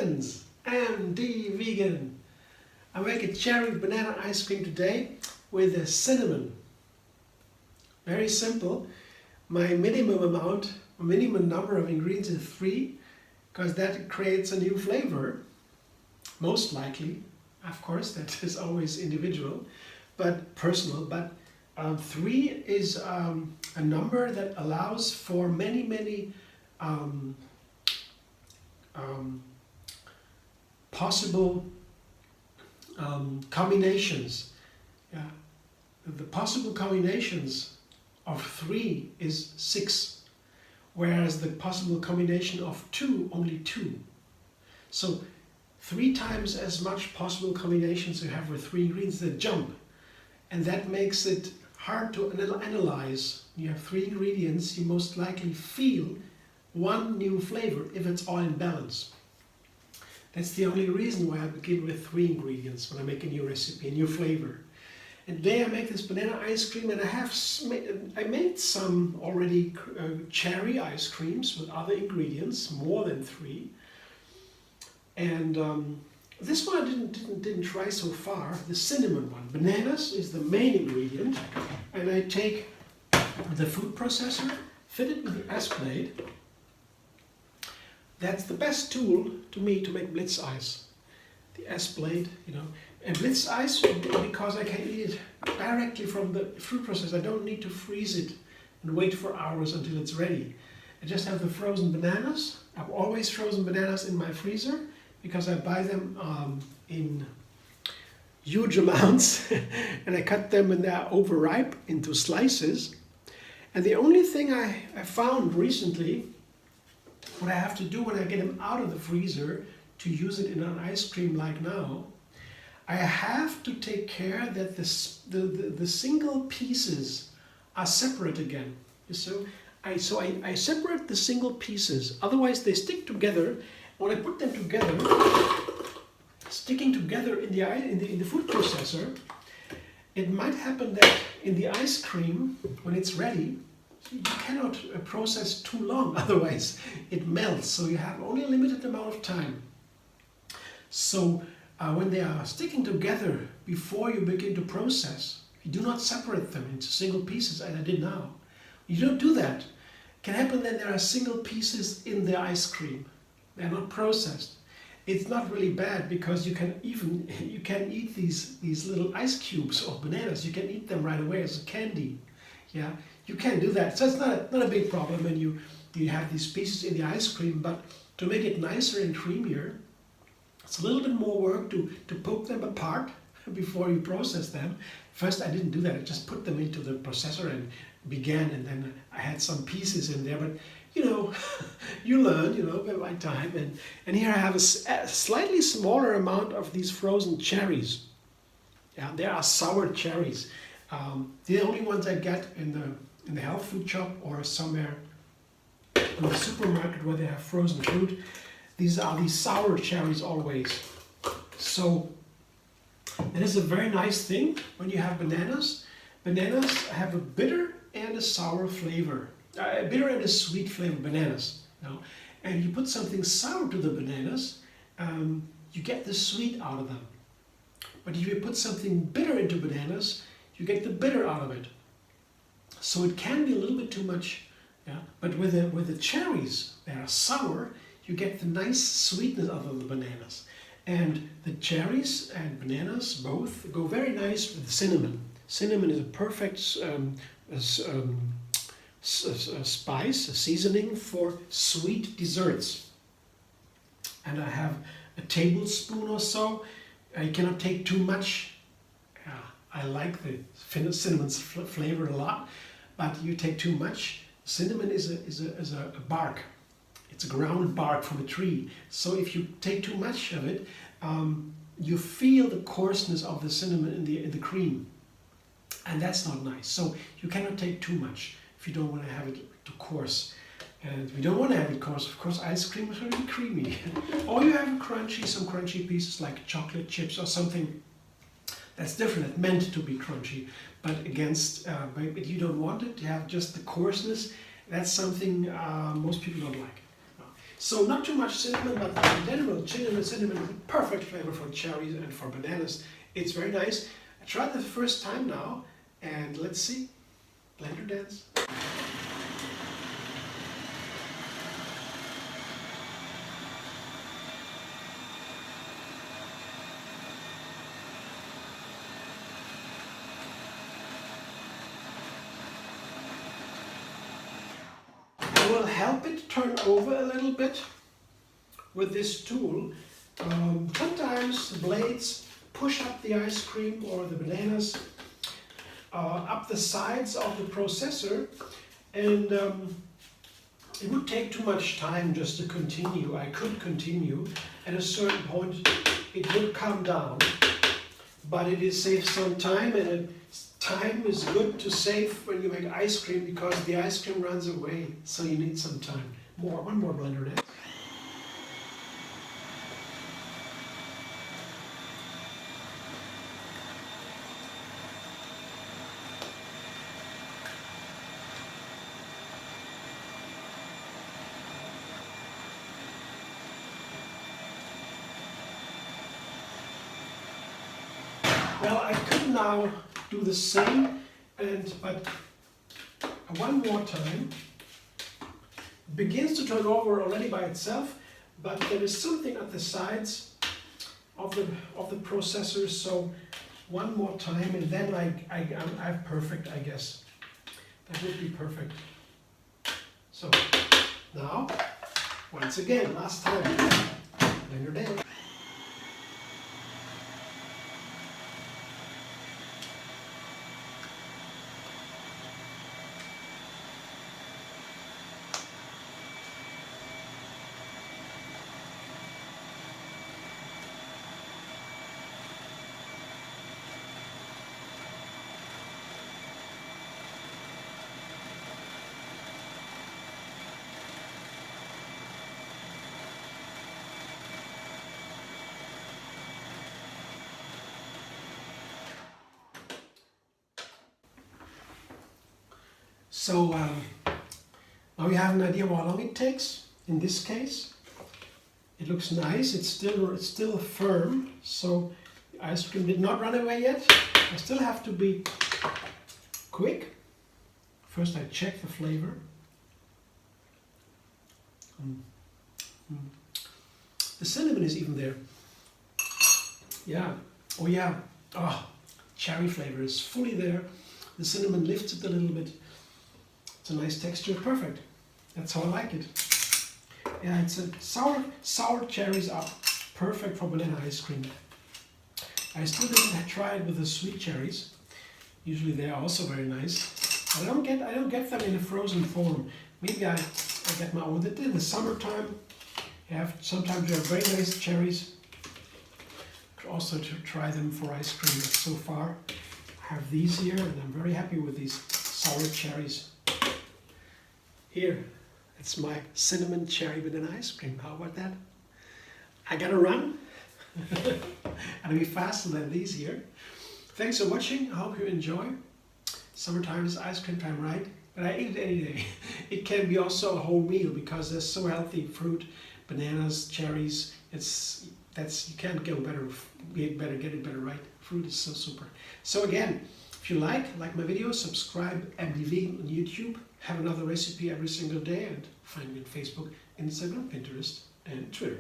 vegans, MD vegan. I make a cherry banana ice cream today with a cinnamon. Very simple. My minimum number of ingredients is 3, because that creates a new flavor. Most likely, of course, that is always individual, but personal. But 3 is a number that allows for many possible combinations. Yeah. The possible combinations of 3 is 6, whereas the possible combination of 2, only 2. So 3 times as much possible combinations you have with 3 ingredients that jump. And that makes it hard to analyze. You have 3 ingredients, you most likely feel one new flavor if it's all in balance. That's the only reason why I begin with 3 ingredients when I make a new recipe, a new flavor. And today I make this banana ice cream, and I made some already cherry ice creams with other ingredients, more than 3. And this one I didn't try so far, the cinnamon one. Bananas is the main ingredient, and I take the food processor, fit it with the S blade. That's the best tool to me to make blitz ice. The S blade, and blitz ice, because I can eat it directly from the food processor. I don't need to freeze it and wait for hours until it's ready. I just have the frozen bananas. I've always frozen bananas in my freezer because I buy them in huge amounts and I cut them when they're overripe into slices. And the only thing I found recently, what I have to do when I get them out of the freezer to use it in an ice cream like now, I have to take care that the single pieces are separate again. So I separate the single pieces, otherwise they stick together. When I put them together, sticking together in the food processor, it might happen that in the ice cream, when it's ready, you cannot process too long, otherwise it melts. So you have only a limited amount of time. So when they are sticking together before you begin to process, you do not separate them into single pieces as I did now. You don't do that. It can happen that there are single pieces in the ice cream. They're not processed. It's not really bad because you can eat these little ice cubes of bananas. You can eat them right away as a candy. Yeah, you can do that. So it's not a big problem when you have these pieces in the ice cream. But to make it nicer and creamier, it's a little bit more work to poke them apart before you process them. First, I didn't do that. I just put them into the processor and began, and then I had some pieces in there. But you learn, by time. And here I have a slightly smaller amount of these frozen cherries. Yeah, they are sour cherries. The only ones I get in the health food shop or somewhere in the supermarket where they have frozen fruit. These are these sour cherries always. So it is a very nice thing when you have bananas. Bananas have a bitter and a sour flavor. A bitter and a sweet flavor, bananas. And you put something sour to the bananas, you get the sweet out of them. But if you put something bitter into bananas, you get the bitter out of it. So it can be a little bit too much. Yeah? But with the cherries, they are sour, you get the nice sweetness out of the bananas. And the cherries and bananas both go very nice with cinnamon. Cinnamon is a perfect spice, a seasoning for sweet desserts. And I have a tablespoon or so. I cannot take too much. I like the cinnamon's flavor a lot, but you take too much. Cinnamon is a bark. It's a ground bark from a tree. So if you take too much of it, you feel the coarseness of the cinnamon in the cream, and that's not nice. So you cannot take too much if you don't want to have it too coarse. And we don't want to have it coarse. Of course, ice cream is really creamy. Or you have some crunchy pieces like chocolate chips or something. That's different. It's meant to be crunchy, but but you don't want it to have just the coarseness. That's something most people don't like. So not too much cinnamon, but in general, cinnamon is a perfect flavor for cherries and for bananas. It's very nice. I tried it the first time now, and let's see. Blender dance. I will help it turn over a little bit with this tool. Sometimes the blades push up the ice cream or the bananas up the sides of the processor, and it would take too much time just to continue. I could continue. At a certain point it would come down, but it saves some time, and time is good to save when you make ice cream because the ice cream runs away, so you need some time. One more blender dance. Well, I could now do the same, but one more time. It begins to turn over already by itself, but there is something at the sides of the processor. So one more time, and then I'm perfect, I guess. That would be perfect. So now, once again, last time, blender dance. So now you have an idea how long it takes. In this case, it looks nice. It's still firm. So the ice cream did not run away yet. I still have to be quick. First, I check the flavor. The cinnamon is even there. Yeah. Oh yeah. Oh, cherry flavor is fully there. The cinnamon lifts it a little bit. It's a nice texture, perfect. That's how I like it. Yeah, it's a sour cherries are perfect for banana ice cream. I still didn't try it with the sweet cherries. Usually they are also very nice. I don't get them in a frozen form. Maybe I get my own. In the summertime, sometimes you have very nice cherries. Could also try them for ice cream. But so far, I have these here, and I'm very happy with these sour cherries. Here, it's my cinnamon cherry banana ice cream. How about that? I gotta run. Gotta be faster than these here. Thanks for watching. I hope you enjoy. Summertime is ice cream time, right? But I eat it any day. It can be also a whole meal because there's so healthy fruit, bananas, cherries. You can't get it better, right? Fruit is so super. So again, if you like my videos, subscribe MDV on YouTube. Have another recipe every single day, and find me on Facebook, Instagram, Pinterest, and Twitter.